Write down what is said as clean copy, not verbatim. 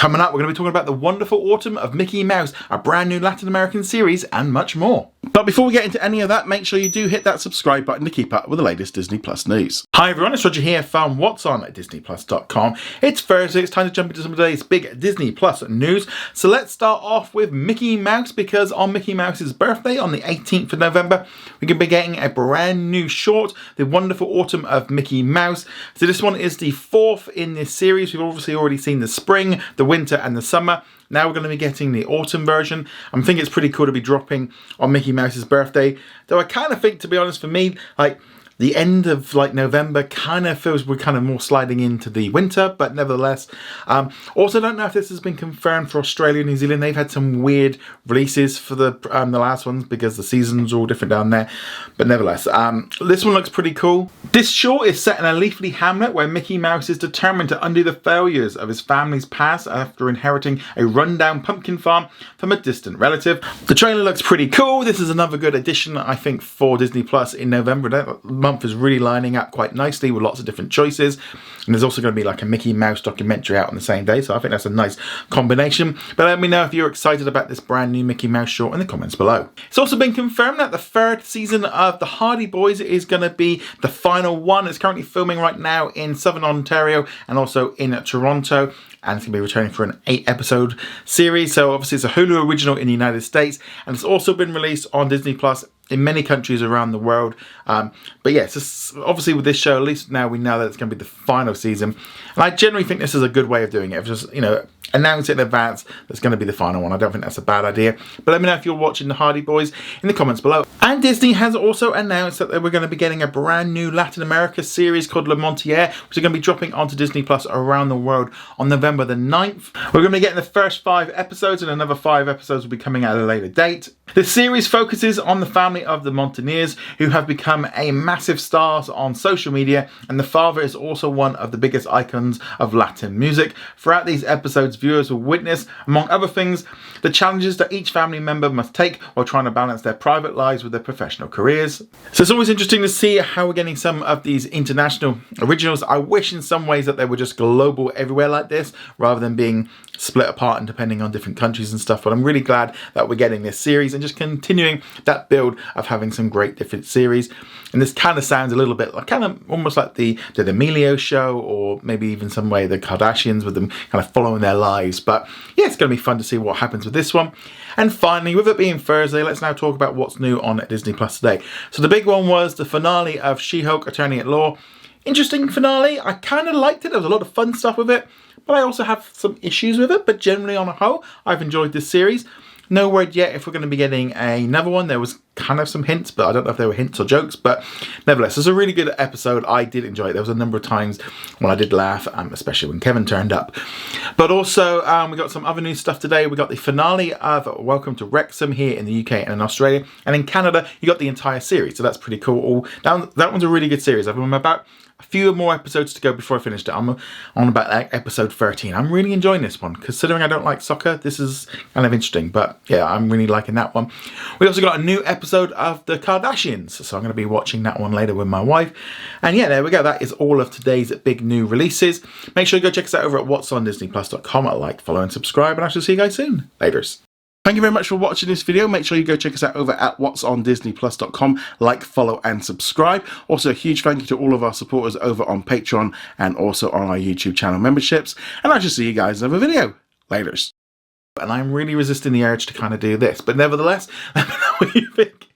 Coming up, we're going to be talking about the wonderful autumn of Mickey Mouse, a brand new Latin American series, and much more. But before we get into any of that, make sure you do hit that subscribe button to keep up with the latest Disney Plus news. Hi everyone, it's Roger here from What's On at DisneyPlus.com. It's Thursday, it's time to jump into some of today's big Disney Plus news. So let's start off with Mickey Mouse, because on Mickey Mouse's birthday, on the 18th of November, we're going to be getting a brand new short, The Wonderful Autumn of Mickey Mouse. So this one is the fourth in this series. We've obviously already seen the spring, the winter and the summer. Now we're going to be getting the autumn version. I think it's pretty cool to be dropping on Mickey Mouse's birthday. Though I kind of think, to be honest, for me, like the end of November kind of feels we're kind of more sliding into the winter, but nevertheless. Also don't know if this has been confirmed for Australia and New Zealand. They've had some weird releases for the last ones because the seasons are all different down there. But nevertheless, this one looks pretty cool. This short is set in a leafy hamlet where Mickey Mouse is determined to undo the failures of his family's past after inheriting a rundown pumpkin farm from a distant relative. The trailer looks pretty cool. This is another good addition, I think, for Disney Plus in November. That month is really lining up quite nicely with lots of different choices. And there's also going to be like a Mickey Mouse documentary out on the same day. So I think that's a nice combination. But let me know if you're excited about this brand new Mickey Mouse short in the comments below. It's also been confirmed that the third season of The Hardy Boys is going to be the final one. It's currently filming right now in Southern Ontario and also in Toronto. And it's going to be returning for an 8-episode series. So obviously it's a Hulu original in the United States. And it's also been released on Disney Plus in many countries around the world. But yes, obviously with this show, at least now we know that it's going to be the final season. And I generally think this is a good way of doing it. Just, announce it in advance that's going to be the final one. I don't think that's a bad idea. But let me know if you're watching The Hardy Boys in the comments below. And Disney has also announced that they were going to be getting a brand new Latin America series called Montaner, which is going to be dropping onto Disney Plus around the world on November the 9th. We're going to be getting the first 5 episodes, and another 5 episodes will be coming at a later date. The series focuses on the family of the Montaners, who have become a massive stars on social media, and the father is also one of the biggest icons of Latin music. Throughout these episodes, viewers will witness, among other things, the challenges that each family member must take while trying to balance their private lives with their professional careers. So it's always interesting to see how we're getting some of these international originals. I wish in some ways that they were just global everywhere like this, rather than being split apart and depending on different countries and stuff. But I'm really glad that we're getting this series and just continuing that build of having some great different series. And this kind of sounds a little bit like, kind of almost like the D'Amelio show, or maybe even some way the Kardashians, with them kind of following their lives. But yeah, it's going to be fun to see what happens with this one. And finally, with it being Thursday, let's now talk about what's new on Disney Plus today. So the big one was the finale of She-Hulk Attorney at Law. Interesting finale. I kind of liked it. There was a lot of fun stuff with it, but I also have some issues with it. But generally on a whole, I've enjoyed this series. No word yet if we're going to be getting another one. There was kind of some hints, but I don't know if they were hints or jokes. But nevertheless, it's a really good episode. I did enjoy it. There was a number of times when I did laugh, especially when Kevin turned up. But also, we got some other new stuff today. We got the finale of Welcome to Wrexham here in the UK and in Australia. And in Canada, you got the entire series. So that's pretty cool. That one's a really good series. I'm about a few more episodes to go before I finished it. I'm on about episode 13. I'm really enjoying this one. Considering I don't like soccer, this is kind of interesting. But yeah, I'm really liking that one. We also got a new episode of The Kardashians. So I'm going to be watching that one later with my wife. And yeah, there we go. That is all of today's big new releases. Make sure you go check us out over at whatsondisneyplus.com. Like, follow and subscribe. And I shall see you guys soon. Laters. Thank you very much for watching this video. Make sure you go check us out over at whatsondisneyplus.com. Like, follow and subscribe. Also a huge thank you to all of our supporters over on Patreon and also on our YouTube channel memberships. And I shall see you guys in another video. Laters. And I'm really resisting the urge to kind of do this. But nevertheless, let me know what you think.